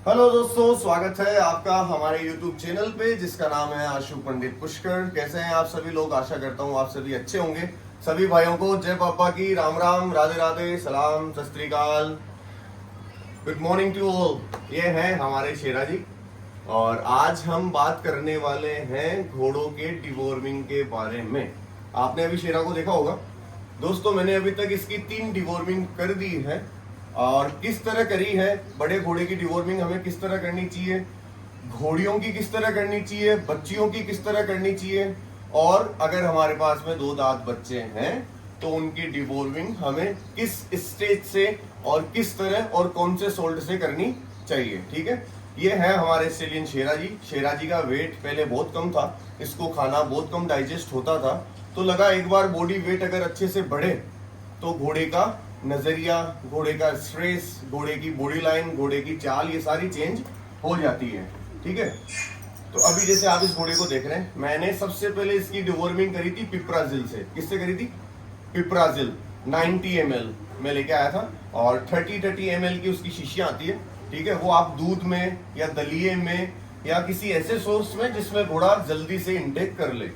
Hello दोस्तों, स्वागत है आपका हमारे YouTube चैनल पे जिसका नाम है आशु पंडित पुष्कर। कैसे हैं आप सभी लोग? आशा करता हूँ आप सभी अच्छे होंगे। सभी भाइयों को जय पापा की, राम राम, राधे राधे, सलाम, सत श्री अकाल, गुड मॉर्निंग टू ऑल। ये हैं हमारे शेरा जी और आज हम बात करने वाले हैं घोड़ों के डिवॉर्मिंग के बारे में। आपने अभी शेरा को देखा होगा दोस्तों, मैंने अभी तक इसकी 3 डिवॉर्मिंग कर दी है। और किस तरह करी है, बड़े घोड़े की डिवॉर्मिंग हमें किस तरह करनी चाहिए, घोड़ियों की किस तरह करनी चाहिए, बच्चियों की किस तरह करनी चाहिए, और अगर हमारे पास में 2 दांत बच्चे हैं तो उनकी डिवॉर्मिंग हमें किस स्टेज से और किस तरह और कौन से सोल्ट से करनी चाहिए। ठीक है, ये है हमारे ऑस्ट्रेलियन शेरा जी। शेरा जी का वेट पहले बहुत कम था, इसको खाना बहुत कम डाइजेस्ट होता था, तो लगा एक बार बॉडी वेट अगर अच्छे से बढ़े तो घोड़े का नजरिया, घोड़े का स्ट्रेस, घोड़े की बॉडी लाइन, घोड़े की चाल, ये सारी चेंज हो जाती है। ठीक है, तो अभी जैसे आप इस घोड़े को देख रहे हैं, मैंने सबसे पहले इसकी डिवॉर्मिंग करी थी पिपराजिल से। किससे करी थी? पिपराजिल 90 ml मैं लेके आया था और 30 ml की उसकी शीशियां आती है। ठीक है, वो आप दूध में या दलिए में या किसी ऐसे सोर्स में जिसमें घोड़ा जल्दी से इंटेक कर ले।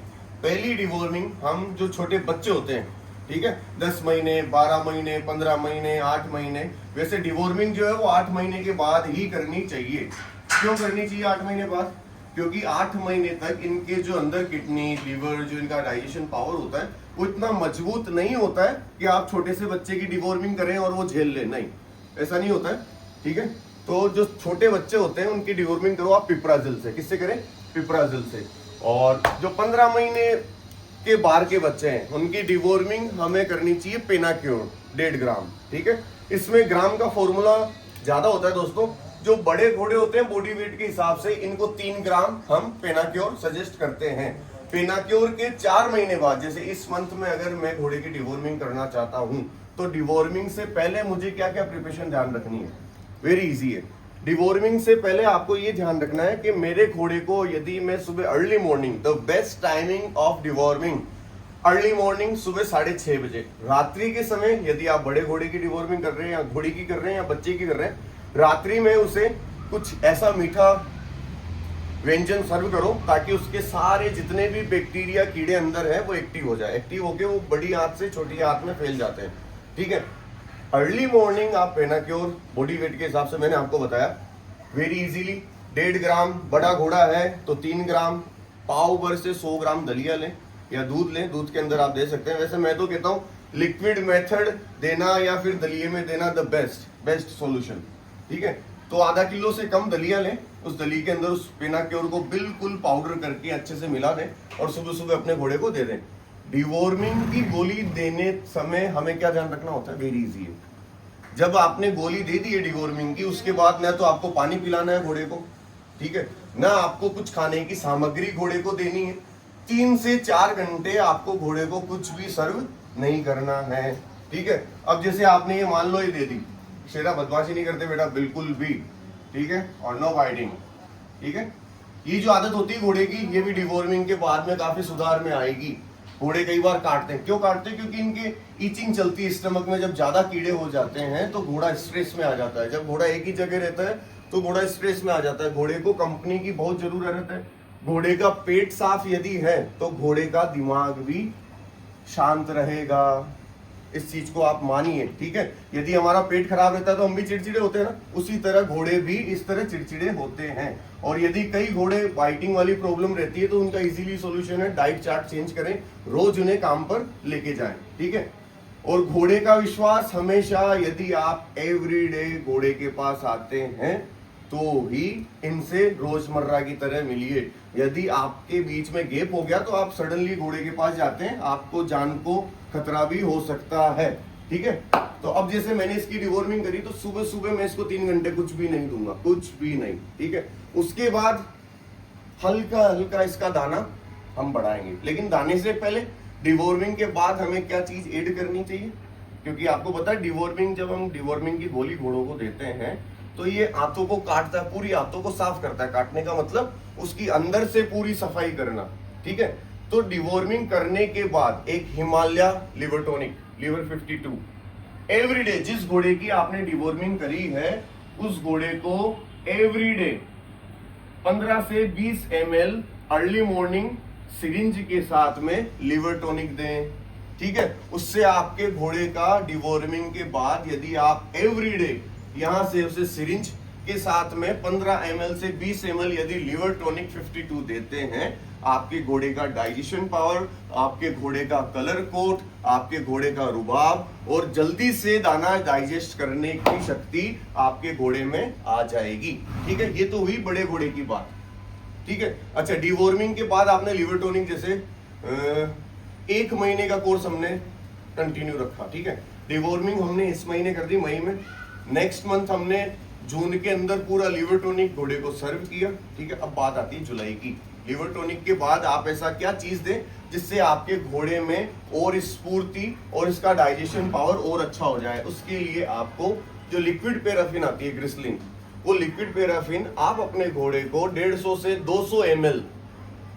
पहली डिवॉर्मिंग हम जो छोटे बच्चे होते हैं, ठीक है, 10 महीने, 12 महीने, 15 महीने, 8 महीने, वैसे डिवॉर्मिंग जो है वो 8 महीने के बाद ही करनी चाहिए। क्यों करनी चाहिए 8 महीने बाद? क्योंकि 8 महीने तक इनके जो अंदर किडनी, लीवर, जो इनका डाइजेशन पावर होता है वो इतना मजबूत नहीं होता है कि आप छोटे से बच्चे की डिवॉर्मिंग करें और वो झेल ले। नहीं, ऐसा नहीं होता है। ठीक है, तो जो छोटे बच्चे होते हैं उनकी डिवॉर्मिंग करो आप पिपराजिल से। किससे करें? पिपराजिल से। और जो 15 महीने के बाहर के बच्चे हैं उनकी डिवॉर्मिंग हमें करनी चाहिए पेनाक्योर 1.5 ग्राम। ठीक है, इसमें ग्राम का फॉर्मूला ज्यादा होता है दोस्तों। जो बड़े घोड़े होते हैं बॉडी वेट के हिसाब से इनको 3 ग्राम हम पेनाक्योर सजेस्ट करते हैं। पेनाक्योर के 4 महीने बाद, जैसे इस मंथ में अगर मैं घोड़े की डिवॉर्मिंग करना चाहता हूं तो डिवॉर्मिंग से पहले मुझे क्या क्या प्रिपरेशन ध्यान रखनी है? वेरी इजी है। डिवॉर्मिंग से पहले आपको ये ध्यान रखना है कि मेरे घोड़े को, यदि मैं सुबह early morning, the best timing of deworming early morning सुबह 6:30 बजे। रात्रि के समय यदि आप बड़े घोड़े की डिवॉर्मिंग कर रहे हैं या घोड़ी की कर रहे हैं या बच्चे की कर रहे हैं, रात्रि में उसे कुछ ऐसा मीठा व्यंजन सर्व करो ताकि उसके सारे जितने भी बैक्टीरिया, कीड़े अंदर है वो एक्टिव हो जाए। एक्टिव होके वो बड़ी आंत से छोटी आंत में फैल जाते हैं। ठीक है, अर्ली मॉर्निंग आप पेनाक्योर बॉडी वेट के हिसाब से मैंने आपको बताया वेरी इजीली 1.5 ग्राम। बड़ा घोड़ा है तो 3 ग्राम। पाव भर से 100 ग्राम दलिया लें या दूध लें, दूध के अंदर आप दे सकते हैं। वैसे मैं तो कहता हूँ लिक्विड मेथड देना या फिर दलिए में देना द बेस्ट सॉल्यूशन। ठीक है, तो आधा किलो से कम दलिया लें, उस दलिए के अंदर उस पेनाक्योर को बिल्कुल पाउडर करके अच्छे से मिला दें और सुबह सुबह अपने घोड़े को दे दें। डिवॉर्मिंग की गोली देने समय हमें क्या ध्यान रखना होता है? वेरी इजी है। जब आपने गोली दे दी है डिवॉर्मिंग की, उसके बाद ना तो आपको पानी पिलाना है घोड़े को, ठीक है, ना आपको कुछ खाने की सामग्री घोड़े को देनी है। 3 से 4 घंटे आपको घोड़े को कुछ भी सर्व नहीं करना है। ठीक है, अब जैसे आपने ये मान लो ये दे दी, शेरा बदमाशी नहीं करते बेटा बिल्कुल भी, ठीक है, और नो बाइटिंग। ठीक है, ये जो आदत होती है घोड़े की, ये भी डिवॉर्मिंग के बाद में काफी सुधार में आएगी। घोड़े कई बार काटते हैं, क्यों काटते हैं? क्योंकि इनके ईचिंग चलती है स्टमक में। जब ज्यादा कीड़े हो जाते हैं तो घोड़ा स्ट्रेस में आ जाता है। जब घोड़ा एक ही जगह रहता है तो घोड़ा स्ट्रेस में आ जाता है। घोड़े को कंपनी की बहुत जरूरत है। घोड़े का पेट साफ यदि है तो घोड़े का दिमाग भी शांत रहेगा। इस चीज को आप मानिए। ठीक है, यदि हमारा पेट खराब रहता है तो हम भी चिड़चिड़े होते हैं ना, उसी तरह घोड़े भी इस तरह चिड़चिड़े होते हैं। और यदि कई घोड़े बाइटिंग वाली प्रॉब्लम रहती है तो उनका इजीली सॉल्यूशन है डाइट चार्ट चेंज करें, रोज उन्हें काम पर लेके जाएं। ठीक है, और घोड़े का विश्वास हमेशा, यदि आप एवरीडे घोड़े के पास आते हैं तो ही इनसे रोजमर्रा की तरह मिलिए। यदि आपके बीच में गैप हो गया तो आप सडनली घोड़े के पास जाते हैं, आपको जान को खतरा भी हो सकता है। ठीक है, तो अब जैसे मैंने इसकी डिवॉर्मिंग करी तो सुबह सुबह मैं इसको 3 घंटे कुछ भी नहीं दूंगा, कुछ भी नहीं। ठीक है, उसके बाद हल्का हल्का इसका दाना हम बढ़ाएंगे। लेकिन दाने से पहले डिवॉर्मिंग के बाद हमें क्या चीज ऐड करनी चाहिए? क्योंकि आपको पता है डिवॉर्मिंग, जब हम डिवॉर्मिंग की गोली घोड़ों को देते हैं तो ये आंतों को काटता है, पूरी आंतों को साफ करता है। काटने का मतलब उसकी अंदर से पूरी सफाई करना। ठीक है, तो डिवॉर्मिंग करने के बाद एक Himalaya liver tonic, liver 52 everyday, जिस घोड़े की आपने डिवॉर्मिंग करी है उस घोड़े को एवरीडे 15 से 20 ml अर्ली मॉर्निंग सिरिंज के साथ में लिवर टॉनिक दें। ठीक है, उससे आपके घोड़े का डिवॉर्मिंग के बाद यदि आप एवरीडे यहां से उसे सिरिंज के साथ में 15 ml से 20 ml यदि लिवर टॉनिक 52 देते हैं, आपके घोड़े का डाइजेशन पावर, आपके घोड़े का कलर कोट, आपके घोड़े का रुबाब और जल्दी से दाना डाइजेस्ट करने की शक्ति आपके घोड़े में आ जाएगी। ठीक है, ये तो हुई बड़े घोड़े की बात। ठीक है, अच्छा, डिवॉर्मिंग के बाद आपने लिवर टॉनिक जैसे 1 महीने का कोर्स हमने कंटिन्यू रखा। ठीक है, डिवॉर्मिंग हमने इस महीने कर दी मई में, नेक्स्ट मंथ हमने जून के अंदर पूरा लिवर टॉनिक घोड़े को सर्व किया। ठीक है, अब बात आती है जुलाई की। लिवर टॉनिक के बाद आप ऐसा क्या चीज दें जिससे आपके घोड़े में और स्फूर्ति और इसका डाइजेशन पावर और अच्छा हो जाए। उसके लिए आपको जो लिक्विड पैराफिन आती है ग्लिसरीन, वो लिक्विड पैराफिन आप अपने घोड़े को 150 से 200 ml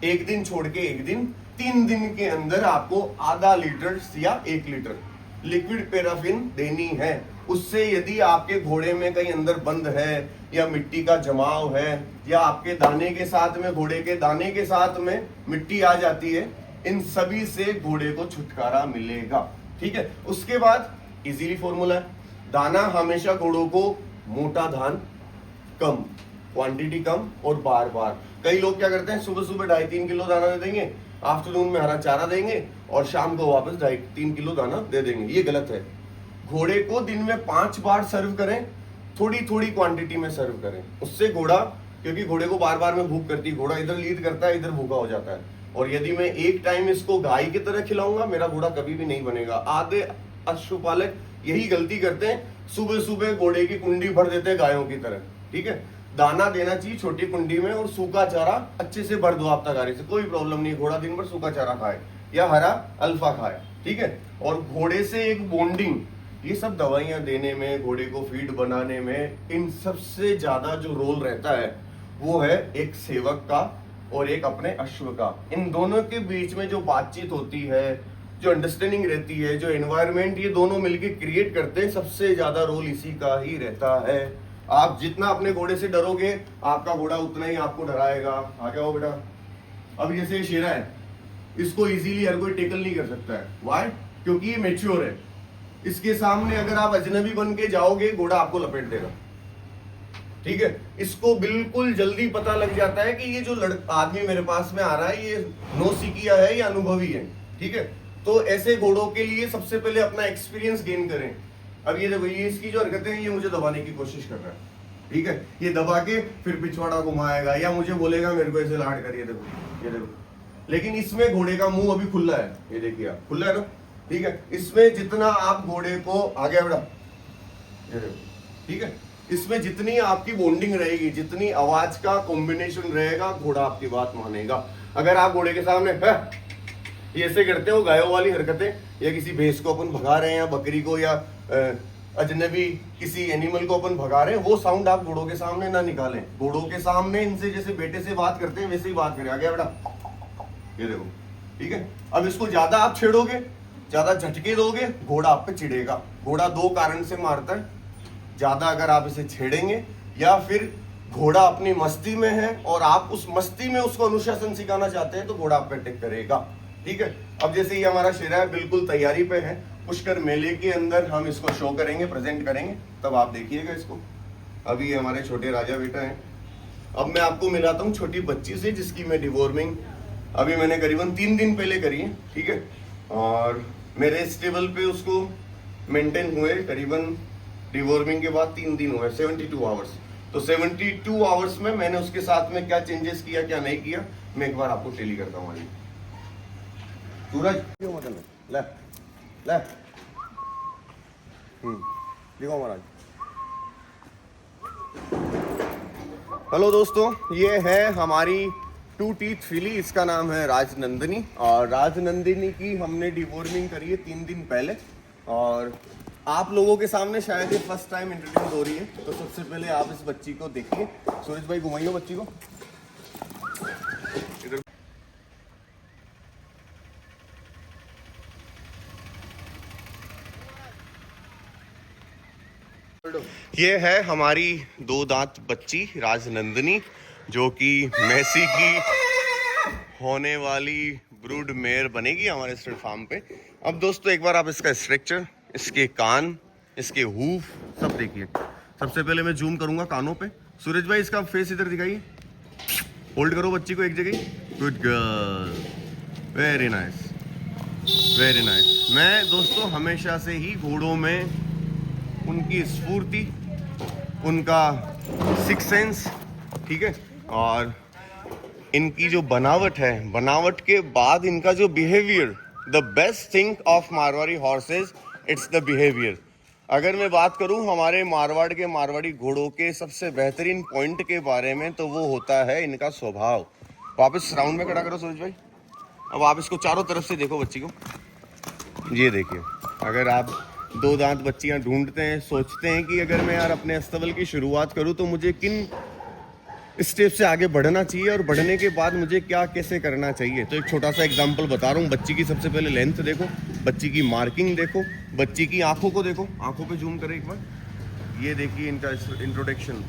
एक दिन छोड़ के एक दिन 3 दिन के अंदर आपको आधा लीटर या 1 लीटर लिक्विड पैराफिन देनी है। उससे यदि आपके घोड़े में कहीं अंदर बंद है या मिट्टी का जमाव है या आपके दाने के साथ में घोड़े के दाने के साथ में मिट्टी आ जाती है, इन सभी से घोड़े को छुटकारा मिलेगा। ठीक है, उसके बाद इजीली फॉर्मूला है, दाना हमेशा घोड़ों को मोटा धान कम, क्वांटिटी कम और बार बार। कई लोग क्या करते हैं, सुबह सुबह 2.5-3 किलो दाना दे देंगे, आफ्टरनून में हरा चारा देंगे और शाम को वापस 2.5-3 किलो दाना दे देंगे। ये गलत है। घोड़े को दिन में 5 बार सर्व करें, थोड़ी थोड़ी क्वांटिटी में सर्व करें। उससे घोड़ा, क्योंकि घोड़े को बार बार में भूख करती है, घोड़ा इधर लीड करता है, इधर भूखा हो जाता है। और यदि मैं एक टाइम इसको गाय की तरह खिलाऊंगा, मेरा घोड़ा कभी भी नहीं बनेगा। आधे पशुपालक यही गलती करते हैं, सुबह सुबह घोड़े की कुंडी भर देते हैं गायों की तरह। ठीक है, दाना देना चाहिए छोटी कुंडी में और सूखा चारा अच्छे से भर दो आप तगारी से, कोई प्रॉब्लम नहीं। घोड़ा दिन भर सूखा चारा खाए या हरा अल्फा खाए। ठीक है, और घोड़े से एक बॉन्डिंग, ये सब दवाइयां देने में, घोड़े को फीड बनाने में, इन सबसे ज्यादा जो रोल रहता है वो है एक सेवक का और एक अपने अश्व का। इन दोनों के बीच में जो बातचीत होती है, जो अंडरस्टैंडिंग रहती है, जो एनवायरनमेंट ये दोनों मिलकर क्रिएट करते हैं, सबसे ज्यादा रोल इसी का ही रहता है। आप जितना अपने घोड़े से डरोगे, आपका घोड़ा उतना ही आपको डराएगा। आ जाओ बेटा। अब जैसे शेरा है, इसको इजीली हर कोई टेकल नहीं कर सकता है। व्हाई? क्योंकि ये मैच्योर है। इसके सामने अगर आप अजनबी बन के जाओगे, घोड़ा आपको लपेट देगा। ठीक है, इसको बिल्कुल जल्दी पता लग जाता है कि ये जो आदमी मेरे पास में आ रहा है, ये नौसिखिया है या अनुभवी है। ठीक है, तो ऐसे घोड़ों के लिए सबसे पहले अपना एक्सपीरियंस गेन करें। अब ये देखो, ये इसकी जो हरकतें हैं, ये मुझे दबाने की कोशिश कर रहा है। ठीक है, ये दबा के फिर पिछवाड़ा घुमाएगा या मुझे बोलेगा मेरे को ऐसे लाड करिए, देखो ये देखो। लेकिन इसमें घोड़े का मुंह अभी खुला है, ये देखिए आप, खुला है ना। ठीक है, इसमें जितना आप घोड़े को, आ गया बेटा, ये देखो। ठीक है, इसमें जितनी आपकी बॉन्डिंग रहेगी, जितनी आवाज का कॉम्बिनेशन रहेगा, घोड़ा आपकी बात मानेगा। अगर आप घोड़े के सामने ये ऐसे करते हो गायों वाली हरकतें, या किसी भैंस को अपन भगा रहे हैं या बकरी को या अजनबी किसी एनिमल को अपन भगा रहे हैं, वो साउंड आप घोड़ों के सामने ना निकालें। घोड़ों के सामने इनसे जैसे बेटे से बात करते हैं वैसे ही बात करें। आ गया बेटा, ये देखो। ठीक है, अब इसको ज्यादा आप छेड़ोगे, ज्यादा झटके दोगे, घोड़ा आप पे चिढ़ेगा। घोड़ा 2 कारण से मारता है, ज्यादा अगर आप इसे छेड़ेंगे या फिर घोड़ा अपनी मस्ती में है और आप उस मस्ती में उसको अनुशासन सिखाना चाहते हैं, तो घोड़ा आप पे अटैक करेगा। ठीक है, अब जैसे ये हमारा शेरा है, बिल्कुल तैयारी पे है। पुष्कर मेले के अंदर हम इसको शो करेंगे, प्रेजेंट करेंगे, तब आप देखिएगा इसको। अभी ये हमारे छोटे राजा बेटा हैं। अब मैं आपको मिलाता हूँ छोटी बच्ची से, जिसकी मैं डिवॉर्मिंग अभी मैंने करीबन 3 दिन पहले करी है। ठीक है, और मेरे स्टेबल पे उसको मेंटेन हुए करीबन डिवॉर्मिंग के बाद 3 दिन हुए, 72 आवर्स। तो 72 आवर्स में मैंने उसके साथ में क्या चेंजेस किया, क्या नहीं किया, मैं एक बार आपको टेली करता हूँ। अभी सूरज क्यों मतलब ले ले देखो महाराज। हेलो दोस्तों, ये है हमारी 2 टीथ फिली, इसका नाम है राजनंदिनी। और राजनंदिनी की हमने डिवॉर्मिंग करी है 3 दिन पहले, और आप लोगों के सामने शायद ये फर्स्ट टाइम इंट्रोड्यूस हो रही है। तो सबसे पहले आप इस बच्ची को देखिए। सूरज भाई घुमाइयो बच्ची को इधर। ये है हमारी 2 दांत बच्ची राजनंदनी, जो कि मैसी की होने वाली ब्रूड मेयर बनेगी हमारे स्टेट फार्म पे। अब दोस्तों एक बार आप इसका स्ट्रक्चर, इसके कान, इसके हूफ सब देखिए। सबसे पहले मैं जूम करूंगा कानों पे। सूरज भाई इसका फेस इधर दिखाइए, होल्ड करो बच्ची को एक जगह। Good girl, very nice, very nice. मैं दोस्तों हमेशा से ही घोड़ों में उनकी स्फूर्ति, उनका सिक्स सेंस, ठीक है, और इनकी जो बनावट है, बनावट के बाद इनका जो behaviour, the best thing of Marwari horse's it's the behaviour. अगर मैं बात करूं हमारे मारवाड़ के मारवाड़ी घोड़ों के सबसे बेहतरीन पॉइंट के बारे में, तो वो होता है इनका स्वभाव। वापस राउंड में खड़ा करो सूरज भाई। अब आप इसको चारों तरफ से देखो बच्ची को, ये देखिए। अगर आप 2 दांत बच्चियां ढूंढते हैं, सोचते हैं कि अगर मैं यार अपने अस्तबल की शुरुआत करूं तो मुझे किन स्टेप से आगे बढ़ना चाहिए और बढ़ने के बाद मुझे क्या कैसे करना चाहिए, तो एक छोटा सा एग्जांपल बता रहा हूँ। बच्ची की सबसे पहले लेंथ देखो, बच्ची की मार्किंग देखो, बच्ची की आंखों को देखो। आंखों पे जूम करें एक बार, ये देखिए इनका इंट्रोडक्शन।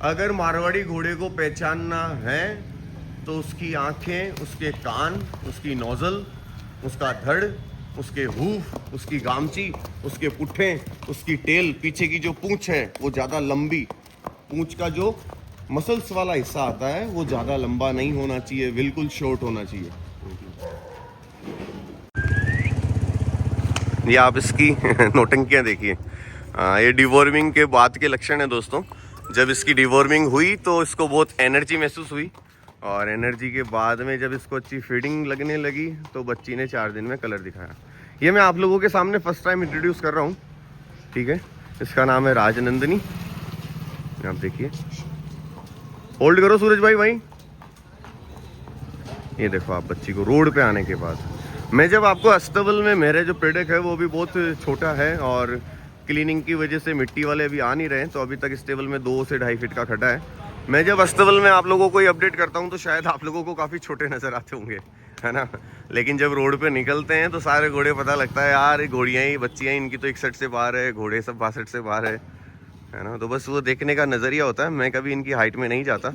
अगर मारवाड़ी घोड़े को पहचानना है तो उसकी आंखें, उसके कान, उसकी नोजल, उसका धड़, उसके हूफ, उसकी गामची, उसके पुट्ठे, उसकी टेल, पीछे की जो पूंछ है वो ज़्यादा लंबी, पूंछ का जो मसल्स वाला हिस्सा आता है वो ज़्यादा लंबा नहीं होना चाहिए, बिल्कुल शॉर्ट होना चाहिए। ये आप इसकी नौटंकियाँ देखिए। ये डिवॉर्मिंग के बाद के लक्षण है दोस्तों। जब इसकी डिवॉर्मिंग हुई तो इसको बहुत एनर्जी महसूस हुई, और एनर्जी के बाद में जब इसको अच्छी फीडिंग लगने लगी तो बच्ची ने 4 दिन में कलर दिखाया। ये मैं आप लोगों के सामने फर्स्ट टाइम इंट्रोड्यूस कर रहा हूँ, ठीक है। इसका नाम है राजनंदनी। आप देखिए, होल्ड करो सूरज भाई भाई। ये देखो आप बच्ची को रोड पे आने के बाद। मैं जब आपको अस्तबल में, मेरे जो प्रोडक्ट है वो भी बहुत छोटा है और क्लीनिंग की वजह से मिट्टी वाले अभी आ नहीं रहे हैं, तो अभी तक स्टेबल में 2 से 2.5 फीट का खड्डा है। मैं जब अस्तबल में आप लोगों को ये अपडेट करता हूँ तो शायद आप लोगों को काफ़ी छोटे नज़र आते होंगे, है ना। लेकिन जब रोड पे निकलते हैं तो सारे घोड़े पता लगता है यार ये घोड़ियाँ ही, बच्चियाँ इनकी तो 61 से बाहर है, घोड़े सब 62 से बाहर है ना। तो बस वो देखने का नज़रिया होता है। मैं कभी इनकी हाइट में नहीं जाता।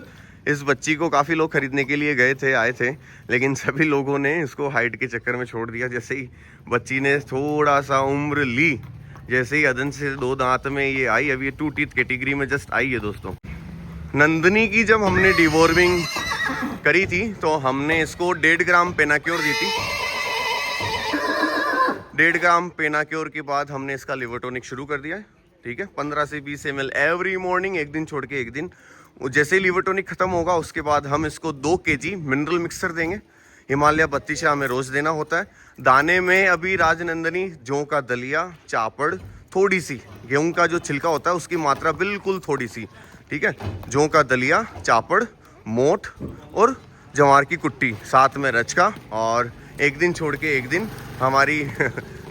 इस बच्ची को काफ़ी लोग खरीदने के लिए गए थे, आए थे, लेकिन सभी लोगों ने इसको हाइट के चक्कर में छोड़ दिया। जैसे ही बच्ची ने थोड़ा सा उम्र ली, जैसे ही अदन से 2 दांत में ये आई, अभी ये 2 टीथ कैटेगरी में जस्ट आई है दोस्तों। नंदनी की जब हमने डिवॉर्मिंग करी थी तो हमने इसको 1.5 ग्राम पेनाक्योर दी थी। 1.5 ग्राम पेनाक्योर के बाद हमने इसका लिवर टॉनिक शुरू कर दिया है, ठीक है। 15 से 20 ml एवरी मॉर्निंग, एक दिन छोड़ के एक दिन। जैसे ही लिवर टॉनिक खत्म होगा उसके बाद हम इसको 2 kg मिनरल मिक्सर देंगे। हिमालय 32 हमें रोज़ देना होता है। दाने में अभी राजनंदनी, जौ का दलिया, चापड़, थोड़ी सी गेहूं का जो छिलका होता है उसकी मात्रा बिल्कुल थोड़ी सी, ठीक है। जौ का दलिया, चापड़, मोठ और जवार की कुट्टी, साथ में रचका, और एक दिन छोड़ के एक दिन हमारी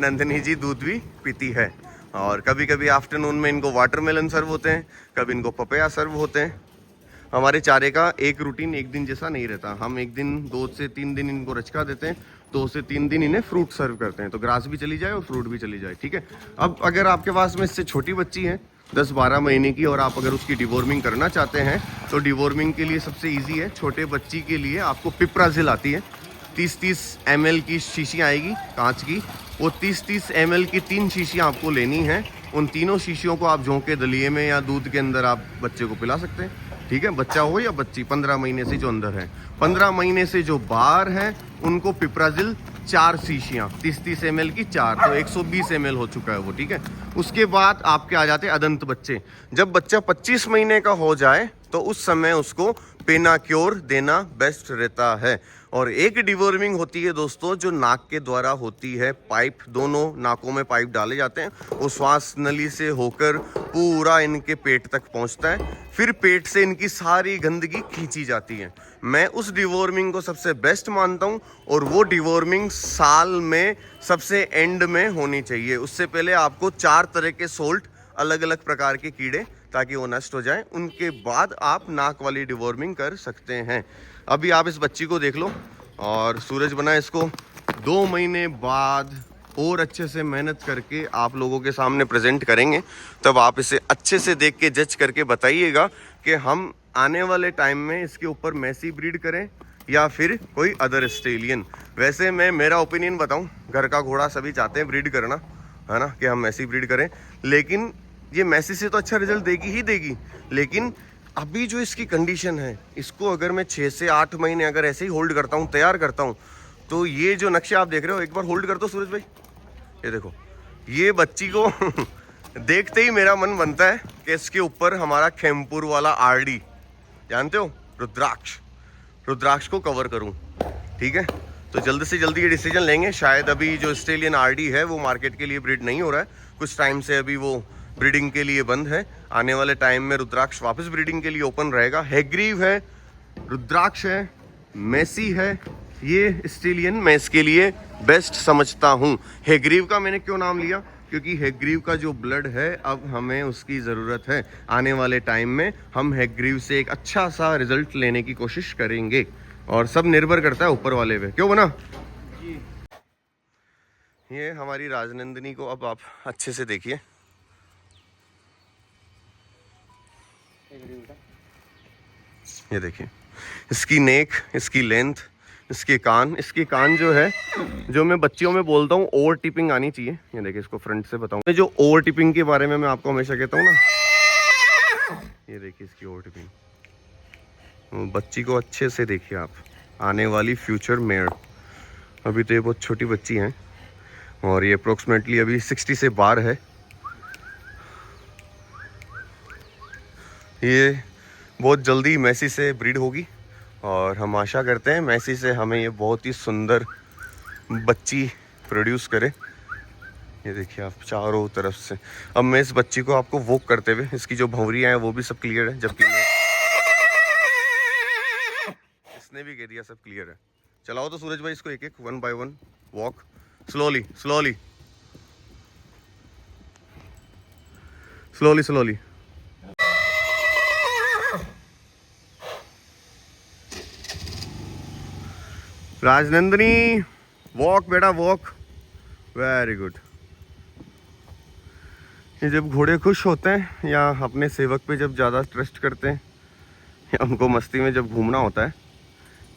नंदनी जी दूध भी पीती है। और कभी कभी आफ्टरनून में इनको वाटरमेलन सर्व होते हैं, कभी इनको पपैया सर्व होते हैं। हमारे चारे का एक रूटीन एक दिन जैसा नहीं रहता। हम एक दिन 2 से 3 दिन इनको रचका देते हैं, 2 से 3 दिन इन्हें फ्रूट सर्व करते हैं, तो ग्रास भी चली जाए और फ्रूट भी चली जाए, ठीक है। अब अगर आपके पास में इससे छोटी बच्ची है 10-12 महीने की, और आप अगर उसकी डिवॉर्मिंग करना चाहते हैं तो डिवॉर्मिंग के लिए सबसे ईजी है। छोटे बच्ची के लिए आपको पिप्राजिल आती है, 30-30 ml की शीशी आएगी कांच की। वो 30-30 ml की 3 शीशियाँ आपको लेनी है। उन तीनों शीशियों को आप जौ के दलिए में या दूध के अंदर आप बच्चे को पिला सकते हैं, ठीक है। बच्चा हो या बच्ची, 15 महीने से जो अंदर है, 15 महीने से जो बाहर है उनको पिप्राजिल 4 शीशियाँ, 30-30 ml की 4, तो 120 ml हो चुका है वो, ठीक है। उसके बाद आपके आ जाते हैं अदंत बच्चे। जब बच्चा 25 महीने का हो जाए तो उस समय उसको पेनाक्योर देना बेस्ट रहता है। और एक डिवॉर्मिंग होती है दोस्तों जो नाक के द्वारा होती है। पाइप, दोनों नाकों में पाइप डाले जाते हैं, वो श्वास नली से होकर पूरा इनके पेट तक पहुंचता है, फिर पेट से इनकी सारी गंदगी खींची जाती है। मैं उस डिवॉर्मिंग को सबसे बेस्ट मानता हूं, और वो डिवॉर्मिंग साल में सबसे एंड में होनी चाहिए। उससे पहले आपको 4 तरह के सोल्ट, अलग अलग प्रकार के कीड़े, ताकि वो नष्ट हो जाए, उनके बाद आप नाक वाली डिवॉर्मिंग कर सकते हैं। अभी आप इस बच्ची को देख लो, और सूरज बना इसको 2 महीने बाद और अच्छे से मेहनत करके आप लोगों के सामने प्रेजेंट करेंगे, तब आप इसे अच्छे से देख के जज करके बताइएगा कि हम आने वाले टाइम में इसके ऊपर मैसी ब्रीड करें या फिर कोई अदर ऑस्ट्रेलियन। वैसे मैं मेरा ओपिनियन बताऊं, घर का घोड़ा सभी चाहते हैं ब्रीड करना, है ना, कि हम मैसी ब्रीड करें, लेकिन ये मैसी से तो अच्छा रिजल्ट देगी ही देगी। लेकिन अभी जो इसकी कंडीशन है, इसको अगर मैं 6 से 8 महीने अगर ऐसे ही होल्ड करता हूँ, तैयार करता हूँ, तो ये जो नक्शे आप देख रहे हो, एक बार होल्ड कर दो सूरज भाई, ये देखो, ये बच्ची को देखते ही मेरा मन बनता है कि इसके ऊपर हमारा खेमपुर वाला आरडी, जानते हो, रुद्राक्ष को कवर करूं। ठीक है, तो जल्द से जल्दी ये डिसीजन लेंगे। शायद अभी जो ऑस्ट्रेलियन आरडी है वो मार्केट के लिए ब्रीड नहीं हो रहा है, कुछ टाइम से अभी वो ब्रीडिंग के लिए बंद है। आने वाले टाइम में रुद्राक्ष वापस ब्रीडिंग के लिए ओपन रहेगा। हैग्रीव है, रुद्राक्ष है, मैसी है, ये ऑस्ट्रेलियन मैं इसके लिए बेस्ट समझता हूँ। हैग्रीव का मैंने क्यों नाम लिया, क्योंकि हैग्रीव का जो ब्लड है अब हमें उसकी ज़रूरत है। आने वाले टाइम में हम हैग्रीव से एक अच्छा सा रिजल्ट लेने की कोशिश करेंगे, और सब निर्भर करता है ऊपर वाले पे। क्यों बना जी? ये हमारी राजनंदिनी को अब आप अच्छे से देखिए, ये देखिए इसकी नेक, इसकी लेंथ, इसके कान जो है, जो मैं बच्चियों में बोलता हूँ ओवर टिपिंग आनी चाहिए। ये देखिए, इसको फ्रंट से बताऊँ, जो ओवर टिपिंग के बारे में मैं आपको हमेशा कहता हूँ ना, ये देखिए इसकी ओवर टिपिंग। बच्ची को अच्छे से देखिए आप, आने वाली फ्यूचर मेयर। अभी तो ये बहुत छोटी बच्ची हैं और ये अप्रोक्सीमेटली अभी 60 से बाहर है। ये बहुत जल्दी मैसी से ब्रीड होगी और हम आशा करते हैं मैसी से हमें ये बहुत ही सुंदर बच्ची प्रोड्यूस करे। ये देखिए आप चारों तरफ से। अब मैं इस बच्ची को आपको वॉक करते हुए, इसकी जो भंवरियाँ हैं वो भी सब क्लियर है, जबकि इसने भी कह दिया सब क्लियर है। चलाओ तो सूरज भाई इसको एक एक, 1 by 1 walk, slowly slowly slowly slowly. Rajnandini walk बेटा वॉक, वेरी गुड। ये जब घोड़े खुश होते हैं या अपने सेवक पे जब ज़्यादा ट्रस्ट करते हैं या उनको मस्ती में जब घूमना होता है,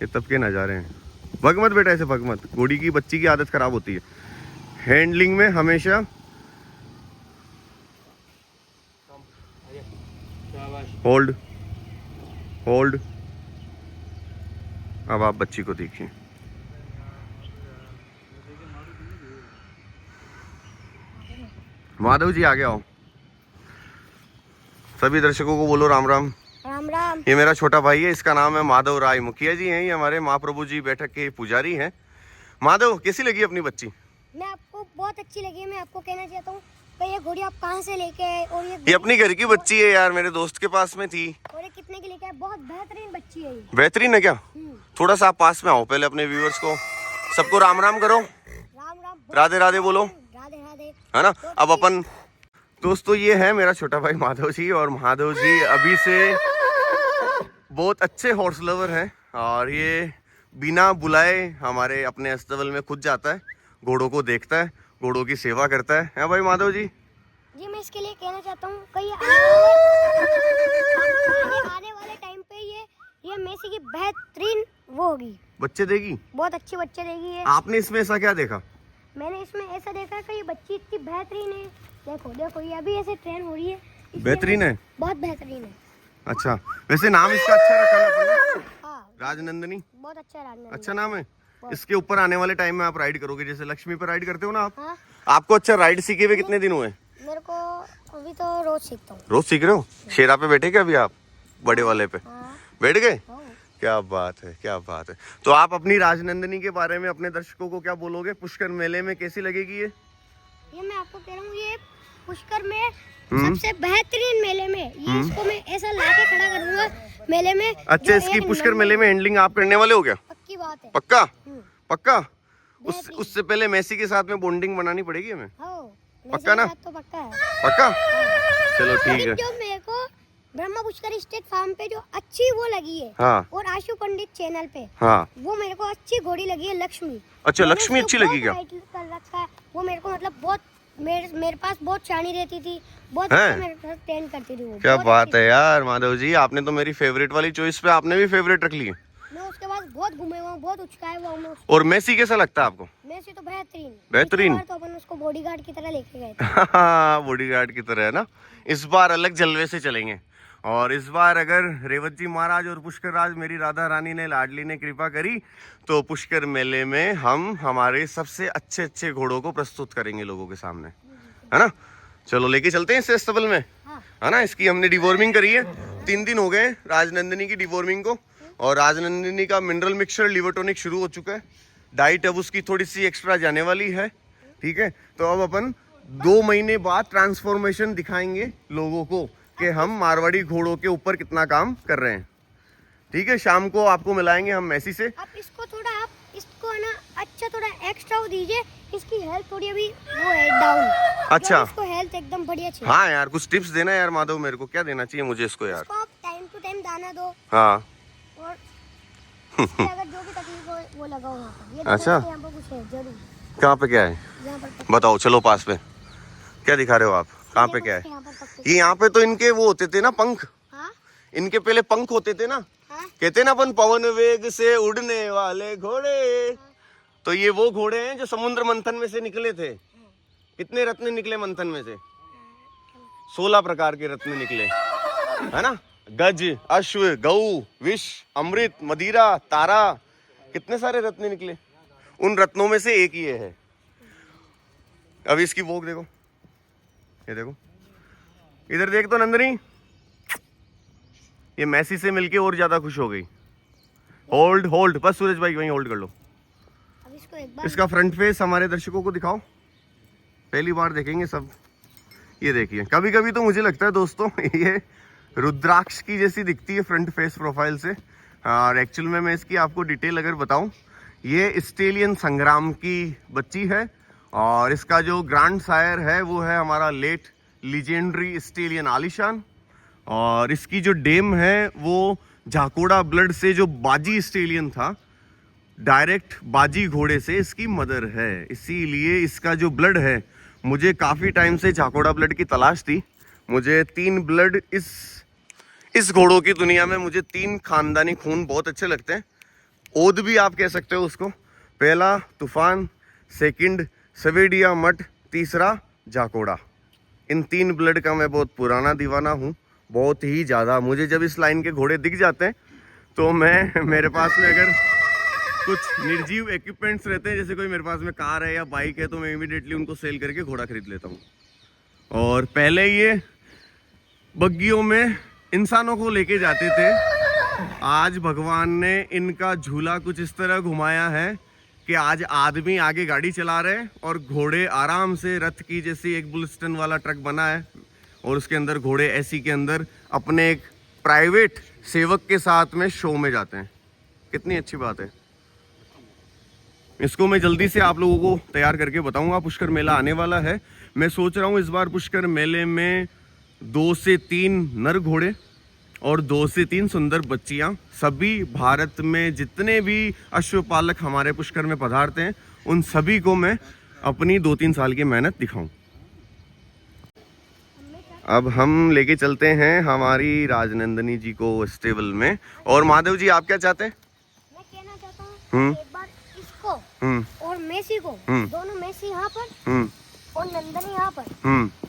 ये तब के नज़ारे हैं। भग मत बेटा, ऐसे भग मत, घोड़ी की बच्ची की आदत खराब होती है। हैंडलिंग में हमेशा होल्ड होल्ड। अब आप बच्ची को देखिए, माधव जी आगे आओ। सभी दर्शकों को बोलो राम राम। राम राम। ये मेरा छोटा भाई है, इसका नाम है माधव राय। मुखिया जी हैं, ये हमारे महाप्रभु जी बैठक के पुजारी हैं। माधव, कैसी लगी अपनी बच्ची? मैं आपको बहुत अच्छी लगी। मैं आपको कहना चाहता हूँ ये घोड़ी आप कहाँ से लेके आए? और ये अपनी घर की बच्ची है यार, मेरे दोस्त के पास में थी। और ये कितने की लेके आए? बहुत बेहतरीन बच्ची है ये। बेहतरीन है क्या? थोड़ा सा आप पास में आओ, पहले अपने व्यूअर्स को सबको राम राम करो। राम राम, राधे राधे बोलो, राधे राधे, है ना। अब अपन दोस्तों, ये है मेरा छोटा भाई माधव जी, और माधव जी अभी से बहुत अच्छे हॉर्स लवर हैं और ये बिना बुलाए हमारे अपने अस्तबल में खुद जाता है, घोड़ों को देखता है, घोड़ों की सेवा करता है भाई माधव जी? जी मैं इसके लिए कहना चाहता हूँ कहीं आने वाले टाइम पे ये मेसी की बेहतरीन वो होगी, बच्चे देगी, बहुत अच्छे बच्चे देगी ये। आपने इसमें ऐसा क्या देखा? मैंने इसमें ऐसा देखा कि ये बच्ची इतनी बेहतरीन है। देखो देखो, ये अभी ऐसे ट्रेन हो रही है। बेहतरीन है, बहुत बेहतरीन है। अच्छा, वैसे नाम इसका अच्छा रखा ना? हाँ, राजनंदिनी, बहुत अच्छा राजनंदिनी, अच्छा नाम है। इसके ऊपर आने वाले टाइम में आप राइड करोगे, जैसे लक्ष्मी पर राइड करते हो ना आप? हाँ? आपको अच्छा राइड सीखे हुए कितने दिन हुए? मेरे को अभी तो रोज सीखता हूँ। रोज सीख रहे हो? शेरा पे बैठे क्या अभी आप? बड़े वाले पे बैठ गए? क्या बात है, क्या बात है। तो आप अपनी राजनंदिनी के बारे में अपने दर्शकों को क्या बोलोगे? पुष्कर मेले में कैसी लगेगी ये? मैं आपको कह रहा हूँ, ये पुष्कर में सबसे बेहतरीन मेले में ये इसको मैं ऐसा लाके खड़ा करूंगा मेले में। अच्छा, इसकी पुष्कर मेले में हैंडलिंग आप करने वाले हो क्या? पक्की बात है। पक्का? पक्का? उससे पहले मैसी के साथ में बॉन्डिंग बनानी पड़ेगी हमें। हाँ, पक्का ना? तो पक्का है। पक्का? चलो ठीक है। जो मेरे को ब्रह्मा पुष्कर स्टेट फार्म पे जो अच्छी वो लगी है, हाँ और आशु पंडित चैनल पे, हाँ। वो मेरे को अच्छी घोड़ी लगी है, लक्ष्मी। अच्छा, मैंने लक्ष्मी उसको अच्छी बहुत लगी क्या? टाइटल कर रखा है, वो मेरे को मतलब बहुत मेरे पास बहुत शानी रहती थी, बहुत हैं? अच्छा मेरे साथ ट्रेन करती थी वो। क्या बहुत बात अच्छी है यार माधव जी, आपने तो मेरी फेवरेट वाली चॉइस पे आपने भी फेवरेट रख ली है। थी। मैं उसके बाद बहुत घूमे हुआ हूँ, बहुत उचकाए हुआ हूँ मैं और मेसी कैसा लगता है आपको? मेसी तो बेहतरीन। बेहतरीन? पिछली बार तो अपन उसको बॉडीगार्ड की तरह लेके गए थे। बॉडीगार्ड की तरह है ना। इस बार अलग जलवे से चलेंगे, और इस बार अगर रेवत जी महाराज और पुष्कर राज मेरी राधा रानी ने लाडली ने कृपा करी तो पुष्कर मेले में हम हमारे सबसे अच्छे अच्छे घोड़ों को प्रस्तुत करेंगे लोगों के सामने, है ना। चलो लेके चलते हैं इस फेस्टिवल में, हाँ। है ना। इसकी हमने डिवॉर्मिंग करी है, 3 दिन हो गए राजनंदिनी की डिवॉर्मिंग को, और राजनंदिनी का मिनरल मिक्सचर लिवर टॉनिक शुरू हो चुका है। डाइट अब उसकी थोड़ी सी एक्स्ट्रा जाने वाली है, ठीक है। तो अब अपन 2 महीने बाद ट्रांसफॉर्मेशन दिखाएंगे लोगों को कि हम मारवाड़ी घोड़ों के ऊपर कितना काम कर रहे हैं, ठीक है। शाम को आपको मिलाएंगे हम मैसी से। आप इसको ना अच्छा थोड़ा एक्स्ट्रा वो दीजिए, इसकी हेल्थ थोड़ी अभी वो है डाउन। अच्छा, इसको हेल्थ एकदम बढ़िया चाहिए। हाँ यार, कुछ टिप्स देना यार माधव, मेरे को क्या देना चाहिए मुझे इसको यार। इसको आप टाइम टू टाइम दाना दो, हाँ और इसके अगर जो भी तकलीफ हो वो लगाओ वहाँ पर। ये अच्छा। यहाँ पर कुछ है जरूर, कहाँ पे क्या है यहाँ पर बताओ, चलो पास पे क्या दिखा रहे हो आप, कहाँ पे क्या है? यहाँ पर पक्के। ये यहाँ पे तो इनके वो होते थे ना पंख, हाँ इनके पहले पंख होते थे ना, हाँ कहते ना अपन पवन वेग से उड़ने वाले घोड़े। तो ये वो घोड़े हैं जो समुद्र मंथन में से निकले थे। कितने रत्न निकले मंथन में से? 16 प्रकार के रत्न निकले, है ना। गज, अश्व, गऊ, विष, अमृत, मदिरा, तारा, कितने सारे रत्न निकले। उन रत्नों में से एक ये है। अब इसकी भोग देखो, ये देखो, इधर देख तो नंदनी, ये मैसी से मिलके और ज्यादा खुश हो गई। होल्ड होल्ड, बस सूरज भाई वहीं होल्ड कर लो। अब इसको एक बार इसका फ्रंट फेस हमारे दर्शकों को दिखाओ, पहली बार देखेंगे सब। ये देखिए, कभी कभी तो मुझे लगता है दोस्तों ये रुद्राक्ष की जैसी दिखती है फ्रंट फेस प्रोफाइल से, और एक्चुअल में मैं इसकी आपको डिटेल अगर बताऊं, ये स्टेलियन संग्राम की बच्ची है, और इसका जो ग्रैंड सायर है वो है हमारा लेट लीजेंडरी स्टेलियन आलिशान, और इसकी जो डेम है वो झाकोड़ा ब्लड से जो बाजी स्टेलियन था, डायरेक्ट बाजी घोड़े से इसकी मदर है। इसीलिए इसका जो ब्लड है, मुझे काफ़ी टाइम से झाकोड़ा ब्लड की तलाश थी। मुझे 3 ब्लड इस घोड़ों की दुनिया में, मुझे 3 खानदानी खून बहुत अच्छे लगते हैं। ओद भी आप कह सकते हो उसको। पहला तूफान, सेकंड सवेडिया मठ, तीसरा झाकोड़ा। इन 3 ब्लड का मैं बहुत पुराना दीवाना हूँ, बहुत ही ज़्यादा। मुझे जब इस लाइन के घोड़े दिख जाते हैं तो मेरे पास में अगर कुछ निर्जीव इक्विपमेंट्स रहते हैं, जैसे कोई मेरे पास में कार है या बाइक है, तो मैं इमीडिएटली उनको सेल करके घोड़ा खरीद लेता हूँ। और पहले ये बग्गियों में इंसानों को लेके जाते थे, आज भगवान ने इनका झूला कुछ इस तरह घुमाया है कि आज आदमी आगे गाड़ी चला रहे हैं और घोड़े आराम से रथ की जैसी एक बुलस्टन वाला ट्रक बना है, और उसके अंदर घोड़े एसी के अंदर अपने एक प्राइवेट सेवक के साथ में शो में जाते हैं। कितनी अच्छी बात है। इसको मैं जल्दी से आप लोगों को तैयार करके बताऊंगा। पुष्कर मेला आने वाला है, मैं सोच रहा हूँ इस बार पुष्कर मेले में 2 से 3 नर घोड़े और 2 से 3 सुंदर बच्चियां, सभी भारत में जितने भी अश्वपालक हमारे पुष्कर में पधारते हैं, उन सभी को मैं अपनी 2-3 साल की मेहनत दिखाऊं। अब हम लेके चलते हैं हमारी राजनंदिनी जी को स्टेबल में। और माधव जी आप क्या चाहते हैं? मैं कहना चाहता हूँ एक बार इसको और मेसी को, दोनों मेसी यहाँ पर और नंदनी यहाँ पर,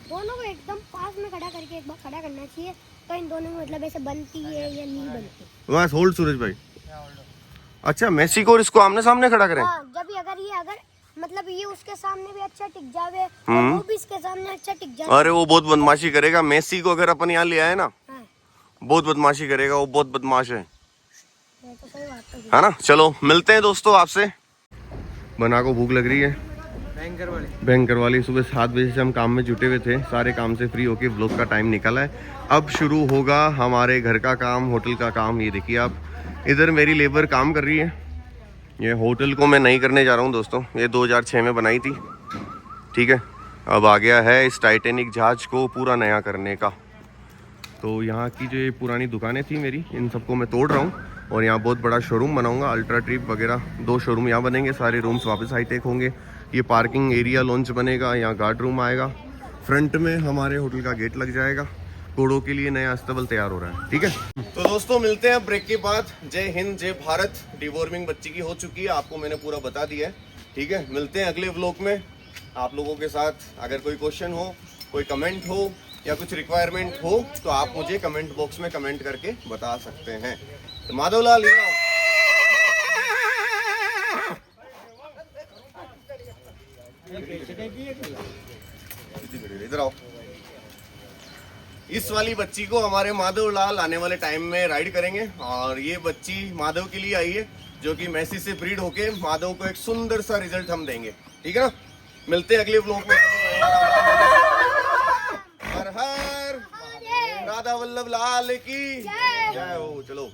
दोनों को एकदम पास में खड़ा करके एक बार खड़ा करना चाहिए, तो इन दोनों में मतलब ऐसे बनती है या नहीं बनती। बस होल्ड सूरज भाई। अच्छा, मेसी को और इसको आमने सामने खड़ा करें? हाँ, जब भी अगर मतलब ये उसके सामने भी अच्छा टिक जावे और वो भी इसके सामने अच्छा टिक जावे। अरे वो बहुत बदमाशी करेगा। मेसी को अगर अपन यहाँ ले आए ना, हाँ। बहुत बदमाशी करेगा, वो बहुत बदमाश है, तो सही बात है ना। चलो मिलते हैं दोस्तों आपसे। बना को भूख लग रही है भयंकर वाली। सुबह 7 बजे से हम काम में जुटे हुए थे, सारे काम से फ्री होके व्लॉग का टाइम निकला है। अब शुरू होगा हमारे घर का काम, होटल का काम। ये देखिए आप, इधर मेरी लेबर काम कर रही है। ये होटल को मैं नहीं करने जा रहा हूँ दोस्तों, ये 2006 में बनाई थी, ठीक है। अब आ गया है इस टाइटैनिक जहाज को पूरा नया करने का। तो यहाँ की जो ये पुरानी दुकानें थी मेरी, इन सबको मैं तोड़ रहा हूँ और यहाँ बहुत बड़ा शोरूम बनाऊंगा। अल्ट्रा ट्रिप वगैरह 2 शोरूम यहाँ बनेंगे, सारे रूम्स वापस हाईटेक होंगे। ये पार्किंग एरिया लॉन्च बनेगा, यहाँ गार्ड रूम आएगा, फ्रंट में हमारे होटल का गेट लग जाएगा। घोड़ों के लिए नया अस्तबल तैयार हो रहा है, ठीक है। तो दोस्तों मिलते हैं ब्रेक के बाद। जय हिंद जय भारत। डिवॉर्मिंग बच्ची की हो चुकी है, आपको मैंने पूरा बता दिया है, ठीक है। मिलते हैं अगले व्लॉग में आप लोगों के साथ। अगर कोई क्वेश्चन हो, कोई कमेंट हो या कुछ रिक्वायरमेंट हो तो आप मुझे कमेंट बॉक्स में कमेंट करके बता सकते हैं। तो माधवलाल इधर आओ। इस वाली बच्ची को हमारे माधवलाल आने वाले टाइम में राइड करेंगे और ये बच्ची माधव के लिए आई है, जो कि मैसी से ब्रीड होके माधव को एक सुंदर सा रिजल्ट हम देंगे, ठीक है ना। मिलते हैं अगले व्लॉग में। हर हर राधा वल्लभ लाल की जय हो। चलो।